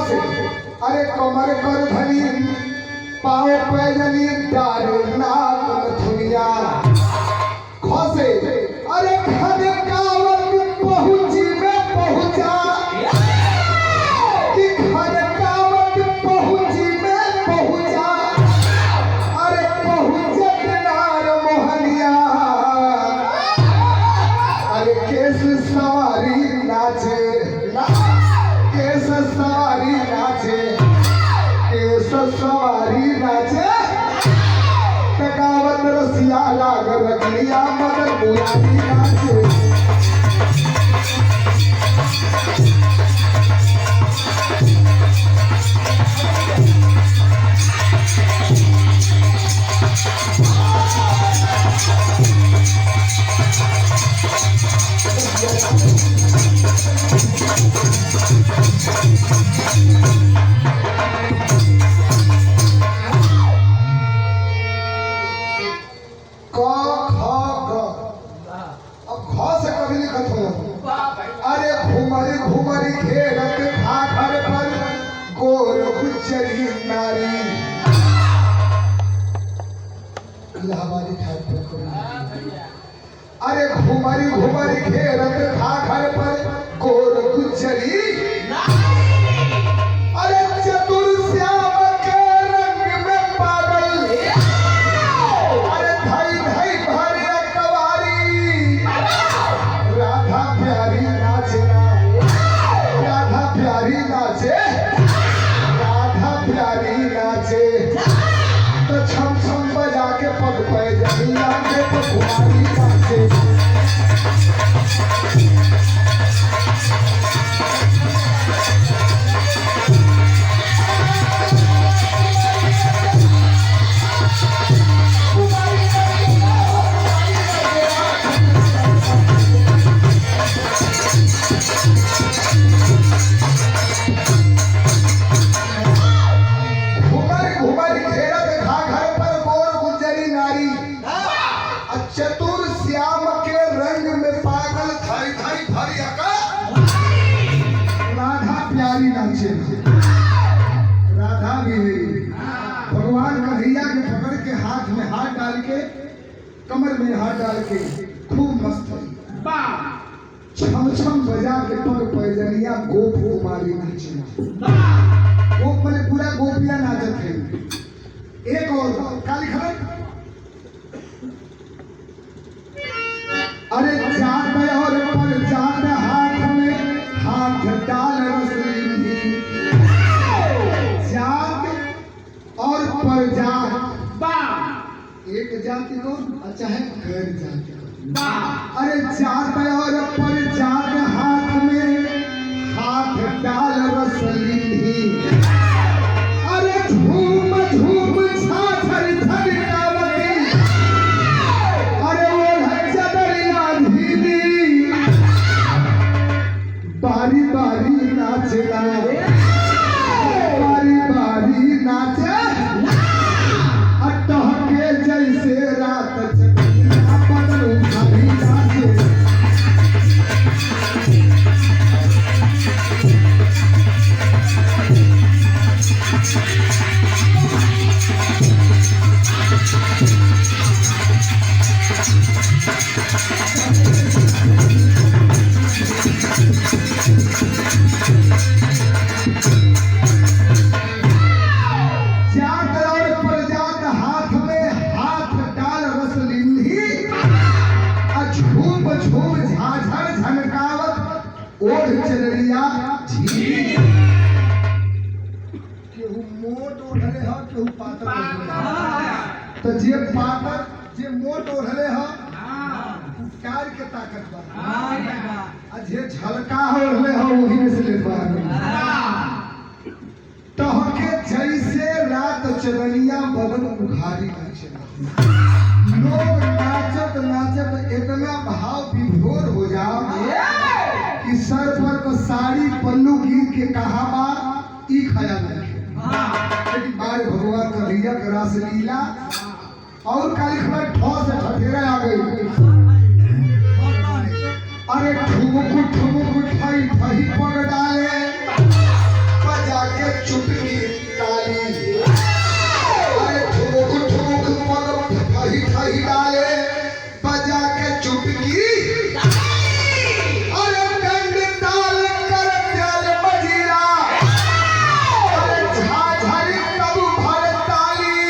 से अरे कमर कर धनी पाँव पैजनी डारे नाक दुनिया खसे अरे घर कावत पहुंची में पहुंचा कि घर कावत पहुंची में पहुंचा अरे पहुंचत नार मोहनिया अरे केस सवारी नाचे केस सवारी नाचे केस सवारी नाचे टकावत रसिया लाग रखलिया मगर बुरानी नाचे अरे घुमरी घुमरी घेरत घाघर पर गोर गुजरी नारी इलाहाबादी अरे घुमरी घुमरी घेरत घाघर पर गोर गुजरी अरे चतुर श्याम के रंग में पागल अरे धई धई भरे कवारी राधा प्यारी नाचे राधा प्यारी नाचे राधा प्यारी नाचे तो छम छम बजा के पग पे जमिया के पगुआरी नाचे चतुर श्याम के रंग में पागल धई धई भरी राधा प्यारी नाचे राधा भी भगवान कन्हैया के पकड़ के हाथ में हाथ डाल के कमर में हाथ डाल के खूब मस्त छम छम बजा के पग पैजनिया गोप कुमारी नाचना गोप मैंने पूरा गोपिया नाचत है। एक और काली खबर अरे जात और पर जात हाथ में हाथ डाल रसली जात और पर जात एक जाति को अच्छा है गैर जाति अरे जात और पर जात हाथ में हाथ डाल रसली अरे झूम झूम छाछर धर बारी बारी नाचना बारी बारी नाचे अटह के जैसे रात चकना बदलू भारी नाचे जात और प्रजात हाथ में हाथ डाल रसलिंधी झूम झूम झाझर झनकावत ओढ़ चलरिया झील केहू मोट ओढ़ले ह केहू पातर तो जे पातर जे मोट ओढ़ले ह उपकार के ताकत बा जे झलका ओढ़ले ह वही में से ले पा तहके जैसे रात चलनिया बदन उघारी नाचना लोग नाचत नाचत इतना भाव विभोर हो जाओ कि सर पर को साड़ी पल्लू गिर के कहा बा ई ख्याल रखे लेकिन बार भगवान कन्हैया के रास लीला और काली खबर ठोस ठठेरा आ गई अरे ठुमुक ठुमुक ठई ठई पग डाले बजा चुटकी ताली। अरे ठुमुक ठुमुक पग ठही ठही डाले बजा के चुटकी। अरे डंड ताल कर प्यार मजीरा। अरे झाझरी तब भर ताली।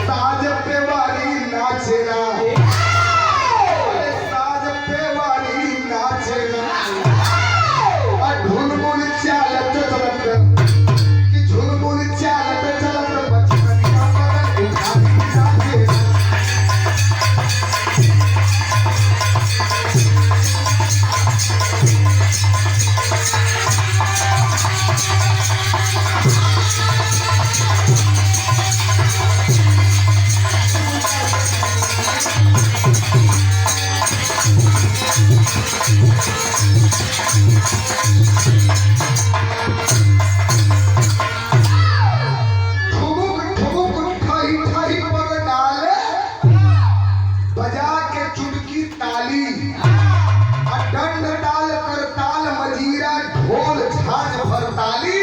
साज पे वाली नाचेना। अरे साज पे वाली नाचेना। और झुलमुल चालत चलत कि झुलमुल चालत चलत बचकनिया पर उठाई नाचेना। ठुमुक ठुमुक ठही ठही पग डाले बजा के चुटकी ताली। और डंड डाल कर ताल मजीरा ढोल झांझ भर ताली।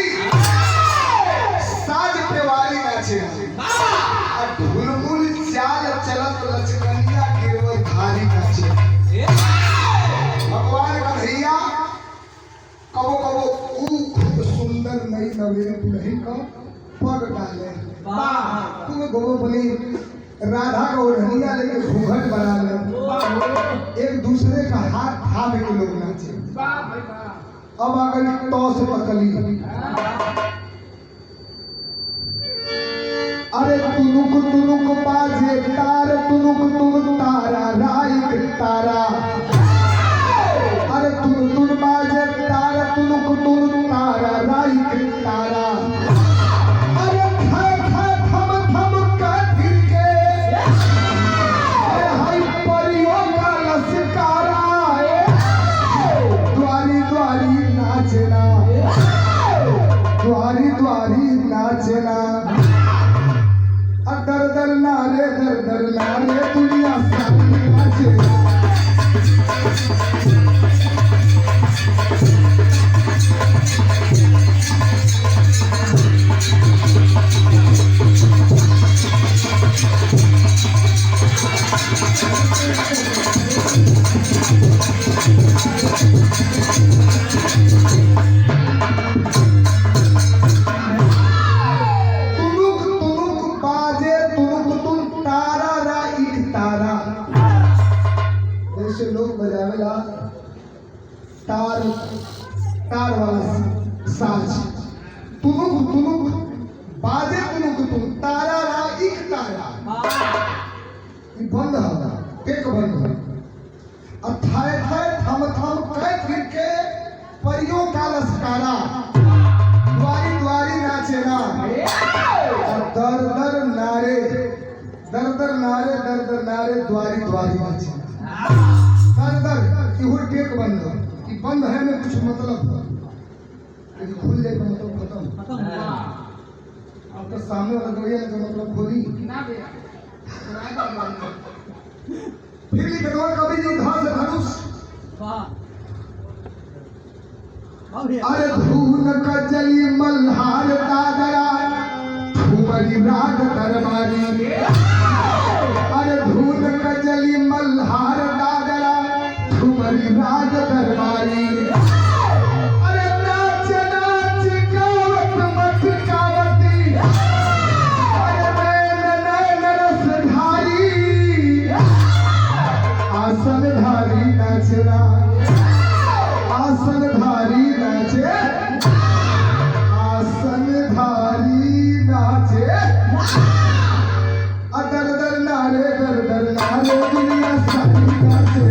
साज पे वाली नाचे। और ढुलमुल चाल चलत लचकनिया गिरवर धारी नाचे। भगवान कन्हैया कबो कबो ऊ खूब सुंदर नई नवेली दुल्ही का पग डाले। तुम गोबो बनी राधा को ओढ़निया लेके घूंघट बना ले। एक दूसरे का हाथ थाम के लोग नाचे। अब आ गई तो से पकली। अरे तुनुक बाजे तार तुनुक तारा राइक तारा। अरे तुन बाजे तार तुनुक तारा राइक तारा। अरे थम थम कथिर के। अरे हाय परियों का लसकारा। द्वारी द्वारी नाचना। द्वारी द्वारी नाचना। दर दर नारे दुनिया सारी नाचना। बजावेला तार तार वाला साज। तुनुक बाजे तुनुक तारा रा एक तारा। ये बंद होगा एक बंद हो। अब थाए थाए थम थम कह फिर के परियों का लसकारा। द्वारी द्वारी नाचेना। और दर दर नारे द्वारी द्वारी नाचेना। दर इहो टेक बंद कि बंद है में कुछ मतलब यदि खुल जाए तो मतलब खत्म हुआ। अब तो सामने वाला गोया का मतलब खोली ना बे। फिर लिख दो कवि जी धस धनुष। अरे धून कजली मल्हार दादरा ठुमरी राग दरबारी। अरे धून कजली मल्हार दादरा ठुमरी राग दरबारी। अरे नाच नाच गावत मत गावती। अरे नैन रसधारी। आसन धारी नाचना। आसन धारी नाचे। आसन धारी नाचे। दर दर नारे दुनिया सारी नाचे।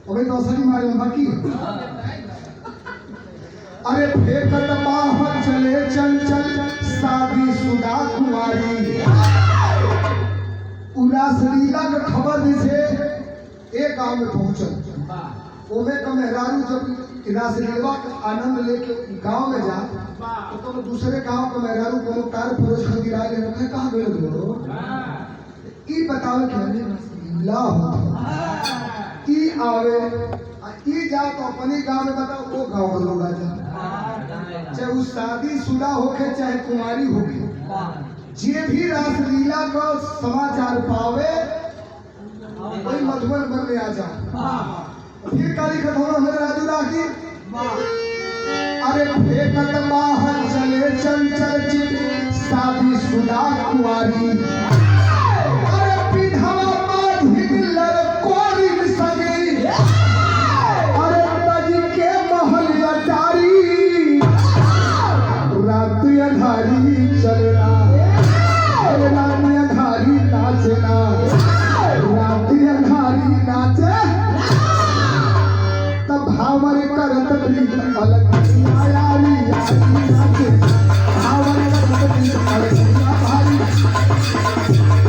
अबे तो असली मारे में बाकी अरे फेंकत बाहर चले चल चल शादी शुदा कुमारी उलास लीला के खबर दिसे एक गांव में पहुंचल ओमे का मेहरारू जब रासलीला का आनंद लेके गांव में जा तो दूसरे गांव का मेहरारू को कार फरोज खरीदा ले रखा कहां गए हो ई बताओ कि हमें रासलीला होता ई आवे ई जा तो अपने गांव में बताओ वो गांव का लोग आ जा चाहे वो शादी शुदा होके चाहे कुमारी होके जे भी रासलीला का समाचार पावे वही मधुबन बन में आ जा फिर काली खतौना मेरे राजू राखी अरे फेंकत बाहर चले चल चल चित शादी शुदा कुमारी अरे विधवा बाधिक लड़कोरी सगी अरे तजी के महल अटारी रात अंधारी चलना अरे रात अंधारी नाचना रात अंधारी नाचे तब भावर करत प्रीत अलग यारी यारी नाचे भावर करत प्रीत अलग यारी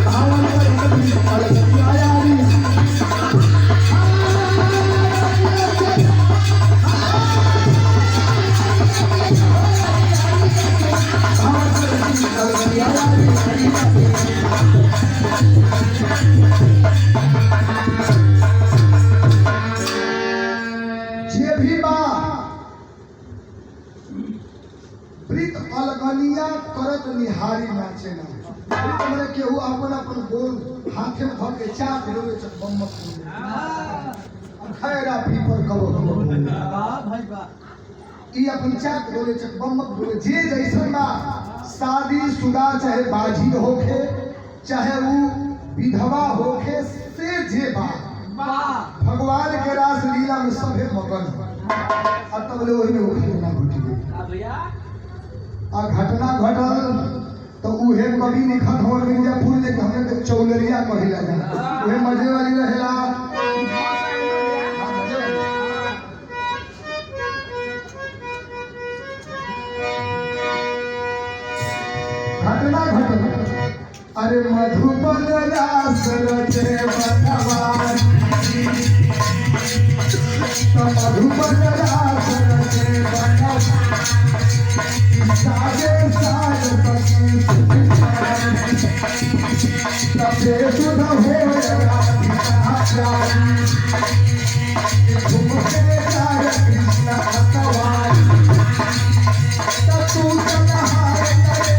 भावर करत प्रीत अलग यारी करत निहारी नाचे ना हमरे केहू अपन अपन बोल हाथे में धर के चाप लेवे छ बम्मक खैरा पीपर करो वाह भाई वाह ई अपन चाप लेवे छ बम्मक बोले जे जैसन बा शादी शुदा चाहे बाजी होखे चाहे वो विधवा होखे से जे बा भगवान के रास लीला में सभे मगन और तब ले वही में होखे ना घटी भैया आ घटना घटल तो उहे कभी लिखत हो मिर्जापुर जे हमने के चौलरिया कहिला जा उहे मजे वाली रहेला घटना घटल अरे मधुबन रास रचे बतवार तो मधुबन रास रचे बतवार सागे साग पति तबे सुध हो राधिका घूमते जाए कृष्ण भगवान तू तलहार करे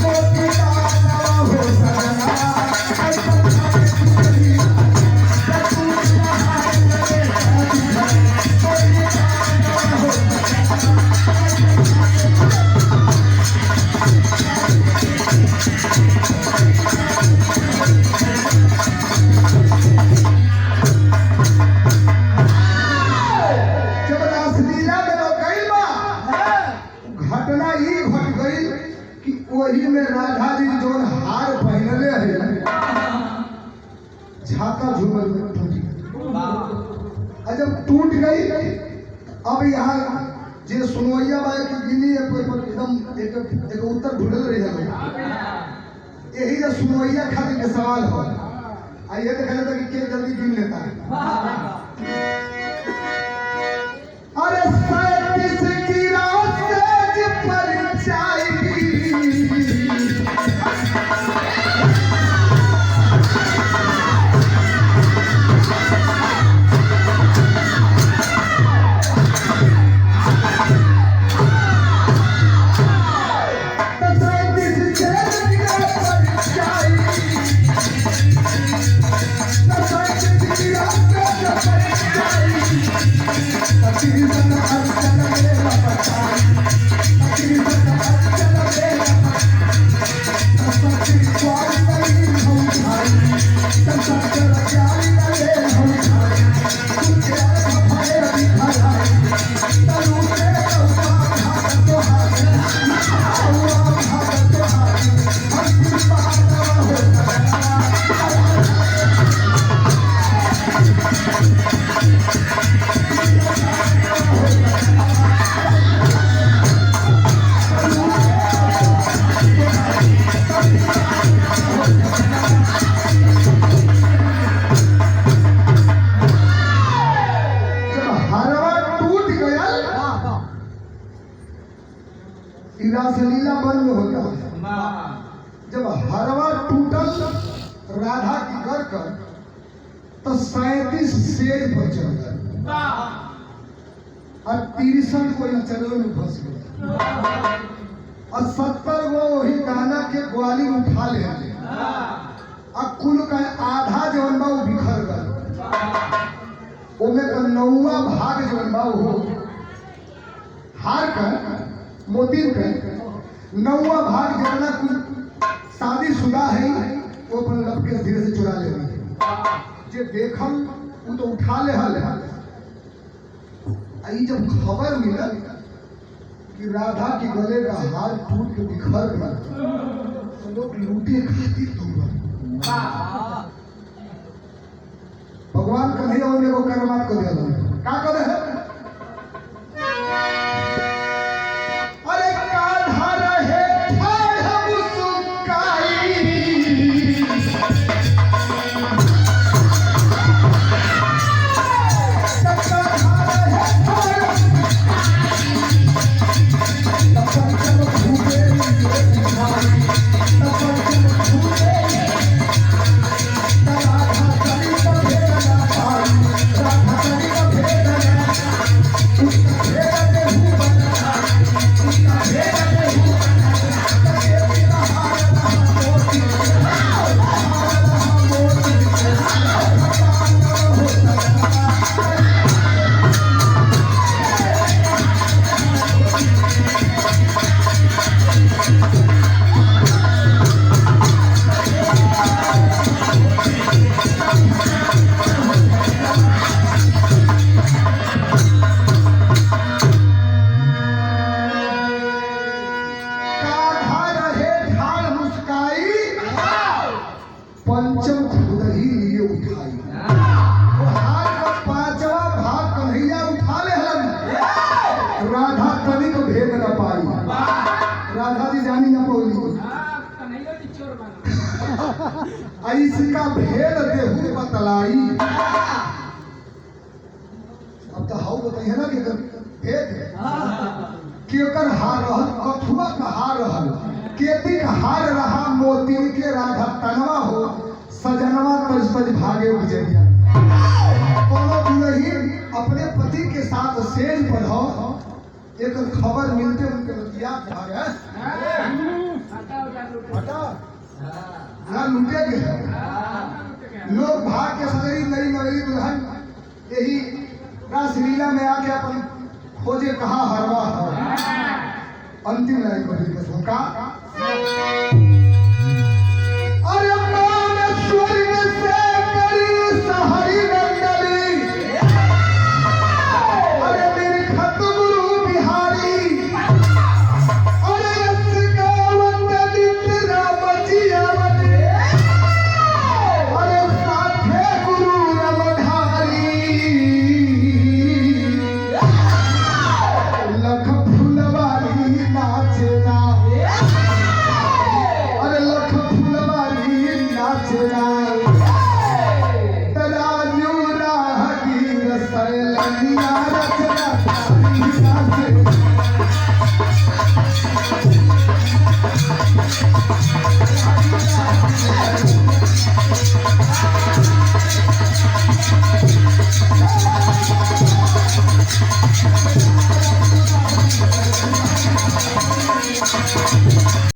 मोती दाना हो सजना वही में राधा जी जोन हार पहनले है झाका झूमर में टूटी जब टूट गई अब यहाँ जे सुनवैया बाई की गिनी एकदम एक उत्तर ढूंढल रही है यही जो सुनवैया खातिर के सवाल हो आइए देखा जाता कि के जल्दी गिन लेता है अरे 37 की रात पर जाएगी तलवा टूटल राधा की कर कर तो 37 शेर पर चढ़ गए और 63 को चलो में फंस गए और 70 वो वही गाना के ग्वाली उठा ले और कुल का आधा जवन बा वो बिखर गए ओमे का 9वां भाग जवन बा वो हार कर मोती के 9वां भाग जवना कुल शादीशुदा है वो अपन लब के धीरे से चुरा ले जे देखल वो तो उठा ले हल आई जब खबर मिलल कि राधा के गले का हार टूट के बिखर गया तो लोग लूटे खातिर दौड़ भगवान कन्हैया उन्हें वो कर्मात को दिया का करे है अरे कान्हा रहे ठाड़ मुस्काई पंचम खुद ही लिए उठाई वो हार का 5वां भाग कन्हैया उठा ले हलन राधा तनिक भेद न पाई राधा जी जानी न पौली इसका भेद देहू बतलाई अब तो हाउ बताइए ना कि भेद कि ओकर हार रहल कथुआ का हार रहल केती का हार रहा मोती के राधा तनवा हो सजनवा तज तज भागे गुजरिया कोनो दुल्हन अपने पति के साथ सेज पर हो एक खबर मिलते उनके लतिया भाग हटा ना लूटे गए लोग भाग के सगरी नई नई दुल्हन यही रासलीला में आके अपन खोजे कहाँ हरवा है अंतिम लाइन को का अरे मान स्वर्ग से करी सहाई नंदनी अरे मेरे खत गुरु बिहारी अरे इसका वंदनित राम जियावन अरे साथे गुरु रमधारी लख फुलवारी नाचना अरे लख फुलवारी नाचना तराजू राह की रसलनिया रचना